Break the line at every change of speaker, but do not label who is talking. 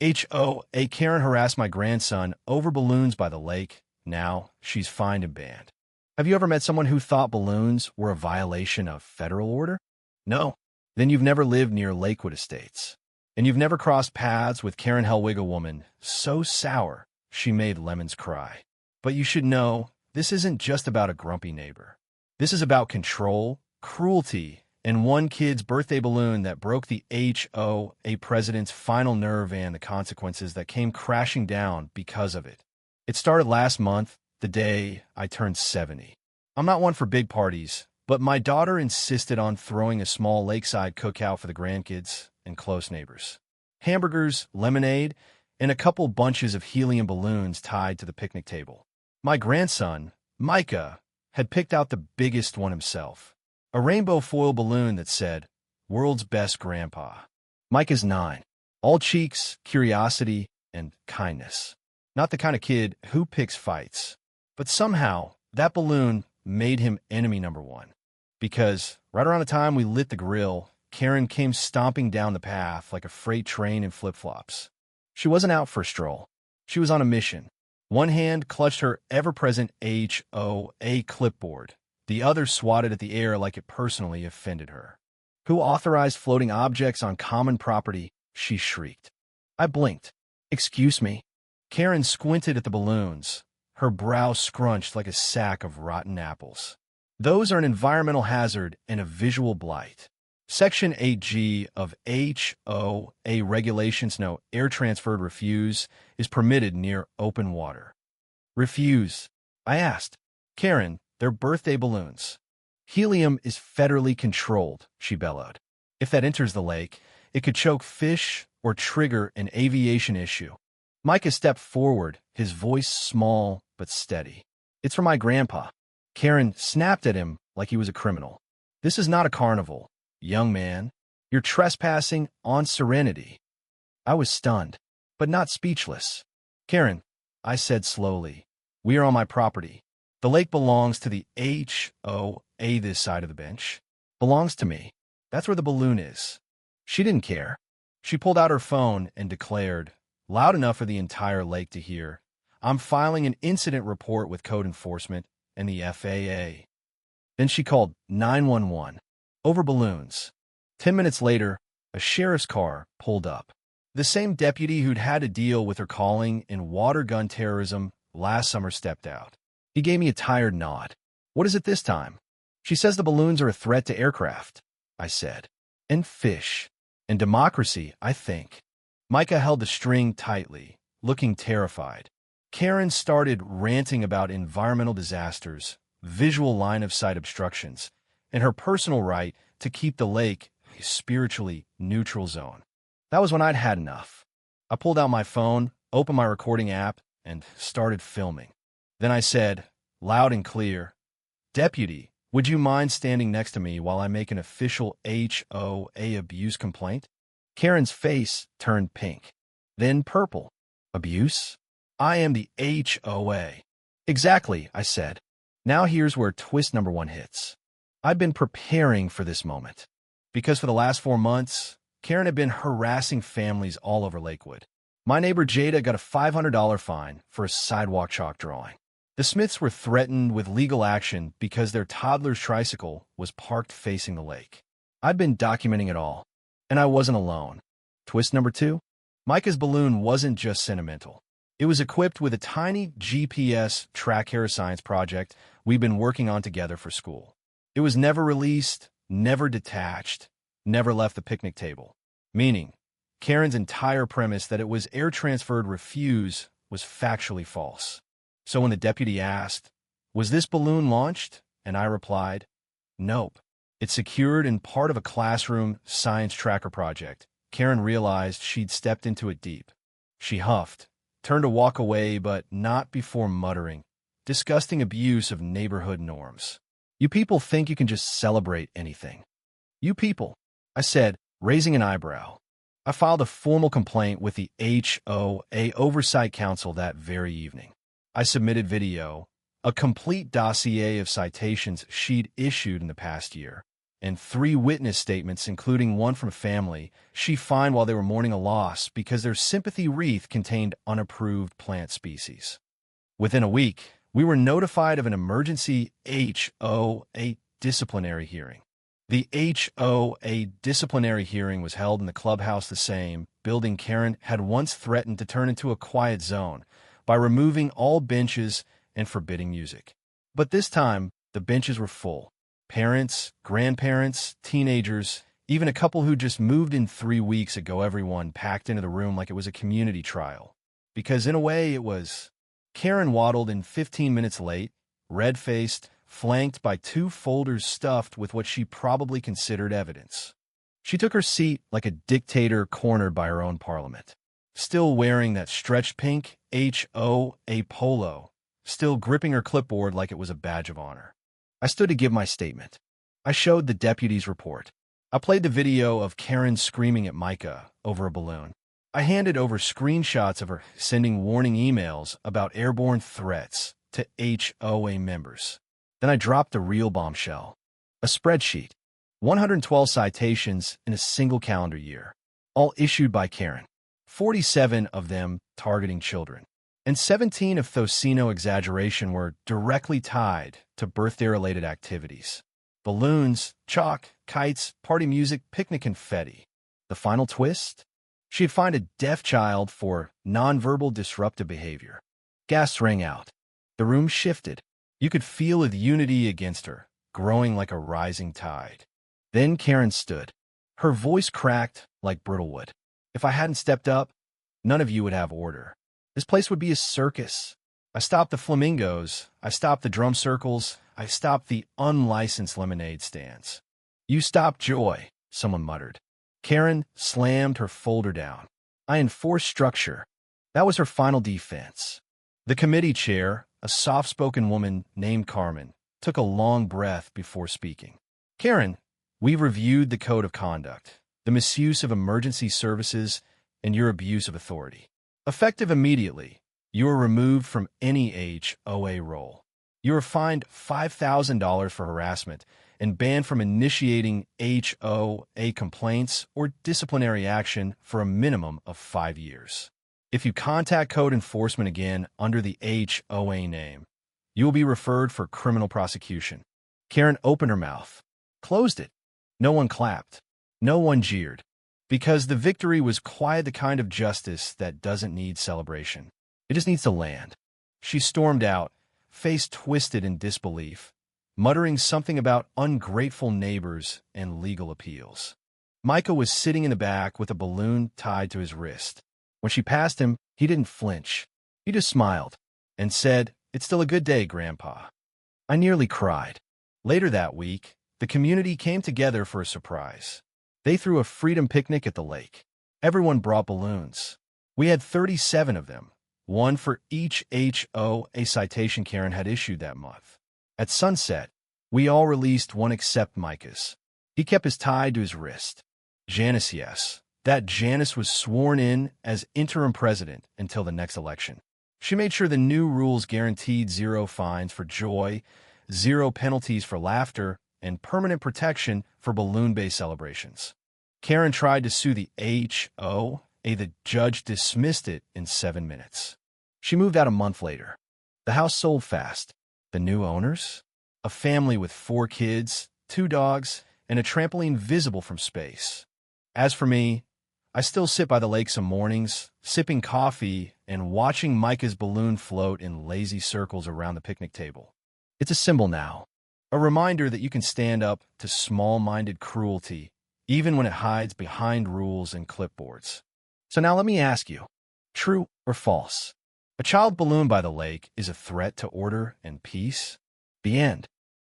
HOA Karen harassed my grandson over balloons by the lake. Now she's fined and banned. Have you ever met someone who thought balloons were a violation of federal order? No? Then you've never lived near Lakewood Estates. And you've never crossed paths with Karen Hellwig, a woman so sour she made lemons cry. But you should know, this isn't just about a grumpy neighbor. This is about control, cruelty, and one kid's birthday balloon that broke the HOA president's final nerve and the consequences that came crashing down because of it. It started last month, the day I turned 70. I'm not one for big parties, but my daughter insisted on throwing a small lakeside cookout for the grandkids and close neighbors. Hamburgers, lemonade, and a couple bunches of helium balloons tied to the picnic table. My grandson, Micah, had picked out the biggest one himself. A rainbow foil balloon that said, "World's Best Grandpa." Micah's 9. All cheeks, curiosity, and kindness. Not the kind of kid who picks fights. But somehow, that balloon made him enemy number one. Because right around the time we lit the grill, Karen came stomping down the path like a freight train in flip-flops. She wasn't out for a stroll. She was on a mission. One hand clutched her ever-present HOA clipboard. The other swatted at the air like it personally offended her. "Who authorized floating objects on common property?" she shrieked. I blinked. "Excuse me." Karen squinted at the balloons, her brow scrunched like a sack of rotten apples. "Those are an environmental hazard and a visual blight. Section 8G of HOA regulations no air transferred refuse is permitted near open water." "Refuse?" I asked. "Karen, they're birthday balloons. Helium is federally controlled," she bellowed. "If that enters the lake, it could choke fish or trigger an aviation issue." Micah stepped forward, his voice small but steady. "It's for my grandpa." Karen snapped at him like he was a criminal. "This is not a carnival, young man. You're trespassing on Serenity." I was stunned, but not speechless. "Karen," I said slowly, "we are on my property. The lake belongs to the HOA this side of the bench. Belongs to me. That's where the balloon is." She didn't care. She pulled out her phone and declared, loud enough for the entire lake to hear, "I'm filing an incident report with code enforcement and the FAA." Then she called 911 over balloons. 10 minutes later, a sheriff's car pulled up. The same deputy who'd had to deal with her calling in water gun terrorism last summer stepped out. He gave me a tired nod. "What is it this time?" "She says the balloons are a threat to aircraft," I said. "And fish. And democracy, I think." Micah held the string tightly, looking terrified. Karen started ranting about environmental disasters, visual line-of-sight obstructions, and her personal right to keep the lake a spiritually neutral zone. That was when I'd had enough. I pulled out my phone, opened my recording app, and started filming. Then I said, loud and clear, "Deputy, would you mind standing next to me while I make an official HOA abuse complaint?" Karen's face turned pink, then purple. "Abuse? I am the HOA." "Exactly," I said. Now here's where twist number one hits. I'd been preparing for this moment. Because for the last 4 months, Karen had been harassing families all over Lakewood. My neighbor Jada got a $500 fine for a sidewalk chalk drawing. The Smiths were threatened with legal action because their toddler's tricycle was parked facing the lake. I'd been documenting it all, and I wasn't alone. Twist number two, Micah's balloon wasn't just sentimental. It was equipped with a tiny GPS tracker science project we'd been working on together for school. It was never released, never detached, never left the picnic table. Meaning, Karen's entire premise that it was air-transferred refuse was factually false. So when the deputy asked, "Was this balloon launched?" and I replied, "Nope. It's secured in part of a classroom science tracker project," Karen realized she'd stepped into it deep. She huffed, turned to walk away, but not before muttering, "Disgusting abuse of neighborhood norms. You people think you can just celebrate anything." "You people," I said, raising an eyebrow. I filed a formal complaint with the HOA Oversight Council that very evening. I submitted video, a complete dossier of citations she'd issued in the past year. and 3 witness statements, including one from family she found while they were mourning a loss because their sympathy wreath contained unapproved plant species. Within a week, we were notified of an emergency HOA disciplinary hearing. The HOA disciplinary hearing was held in the clubhouse, the same building Karen had once threatened to turn into a quiet zone by removing all benches and forbidding music. But this time, the benches were full. Parents, grandparents, teenagers, even a couple who just moved in 3 weeks ago, everyone packed into the room like it was a community trial. Because in a way, it was. Karen waddled in 15 minutes late, red-faced, flanked by 2 folders stuffed with what she probably considered evidence. She took her seat like a dictator cornered by her own parliament, still wearing that stretched pink HOA polo, still gripping her clipboard like it was a badge of honor. I stood to give my statement. I showed the deputy's report. I played the video of Karen screaming at Micah over a balloon. I handed over screenshots of her sending warning emails about airborne threats to HOA members. Then I dropped a real bombshell. A spreadsheet. 112 citations in a single calendar year, all issued by Karen. 47 of them targeting children. And 17 of those no exaggeration were directly tied to birthday-related activities. Balloons, chalk, kites, party music, picnic confetti. The final twist? She had fined a deaf child for nonverbal disruptive behavior. Gas rang out. The room shifted. You could feel the unity against her, growing like a rising tide. Then Karen stood. Her voice cracked like brittle wood. If I hadn't stepped up, none of you would have order. This place would be a circus. I stopped the flamingos. I stopped the drum circles. I stopped the unlicensed lemonade stands. You stopped joy, someone muttered. Karen slammed her folder down. I enforced structure. That was her final defense. The committee chair, a soft-spoken woman named Carmen, took a long breath before speaking. Karen, we reviewed the code of conduct, the misuse of emergency services, and your abuse of authority. Effective immediately, you are removed from any HOA role. You are fined $5,000 for harassment and banned from initiating HOA complaints or disciplinary action for a minimum of 5 years. If you contact code enforcement again under the HOA name, you will be referred for criminal prosecution. Karen opened her mouth, closed it. No one clapped. No one jeered. Because the victory was quite the kind of justice that doesn't need celebration. It just needs to land. She stormed out, face twisted in disbelief, muttering something about ungrateful neighbors and legal appeals. Micah was sitting in the back with a balloon tied to his wrist. When she passed him, he didn't flinch. He just smiled and said, "It's still a good day, Grandpa." I nearly cried. Later that week, the community came together for a surprise. They threw a freedom picnic at the lake. Everyone brought balloons. We had 37 of them, one for each HOA citation Karen had issued that month. At sunset, we all released one except Micah's. He kept his tied to his wrist. Janice, yes. That Janice was sworn in as interim president until the next election. She made sure the new rules guaranteed 0 fines for joy, 0 penalties for laughter, and permanent protection for balloon-based celebrations. Karen tried to sue the HOA. The judge dismissed it in 7 minutes. She moved out a month later. The house sold fast. The new owners? A family with 4 kids, 2 dogs, and a trampoline visible from space. As for me, I still sit by the lake some mornings, sipping coffee and watching Micah's balloon float in lazy circles around the picnic table. It's a symbol now, a reminder that you can stand up to small-minded cruelty, even when it hides behind rules and clipboards. So now let me ask you, true or false? A child balloon by the lake is a threat to order and peace? The end.